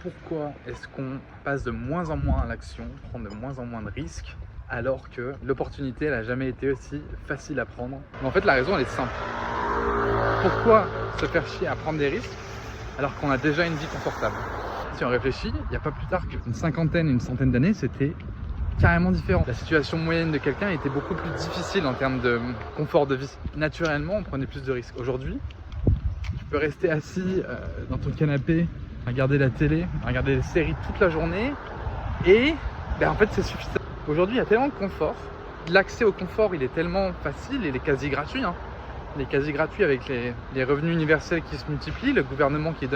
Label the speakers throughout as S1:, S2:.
S1: Pourquoi est-ce qu'on passe de moins en moins à l'action, prend de moins en moins de risques, alors que l'opportunité, elle n'a jamais été aussi facile à prendre? Mais en fait, la raison, elle est simple. Pourquoi se faire chier à prendre des risques alors qu'on a déjà une vie confortable? Si on réfléchit, il n'y a pas plus tard qu'une cinquantaine, une centaine d'années, c'était carrément différent. La situation moyenne de quelqu'un était beaucoup plus difficile en termes de confort de vie. Naturellement, on prenait plus de risques. Aujourd'hui, tu peux rester assis dans ton canapé, regarder la télé, regarder des séries toute la journée et en fait c'est suffisant. Aujourd'hui il y a tellement de confort, l'accès au confort il est tellement facile, il est quasi gratuit. Il est quasi gratuit avec les revenus universels qui se multiplient, le gouvernement qui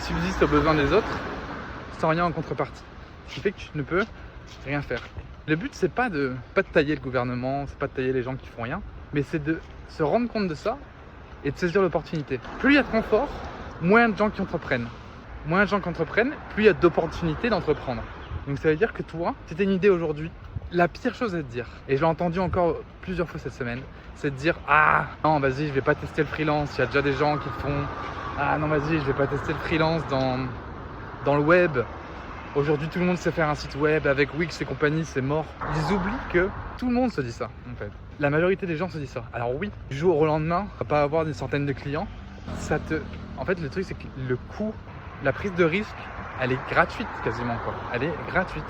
S1: subsiste aux besoins des autres sans rien en contrepartie. Ce qui fait que tu ne peux rien faire. Le but c'est pas de tailler le gouvernement, c'est pas de tailler les gens qui font rien, mais c'est de se rendre compte de ça et de saisir l'opportunité. Plus il y a de confort, moins de gens qui entreprennent. Moins de gens qui entreprennent, plus il y a d'opportunités d'entreprendre. Donc ça veut dire que toi, si tu as une idée aujourd'hui, la pire chose à te dire, et je l'ai entendu encore plusieurs fois cette semaine, c'est de dire « Ah non, vas-y, je vais pas tester le freelance, il y a déjà des gens qui le font. Ah non, vas-y, je vais pas tester le freelance dans le web. Aujourd'hui, tout le monde sait faire un site web avec Wix et compagnie, c'est mort. » Ils oublient que tout le monde se dit ça, en fait. La majorité des gens se disent ça. Alors oui, du jour au lendemain, tu vas pas avoir des centaines de clients. En fait, le truc, c'est que le coût, la prise de risque, elle est gratuite quasiment, quoi. Elle est gratuite.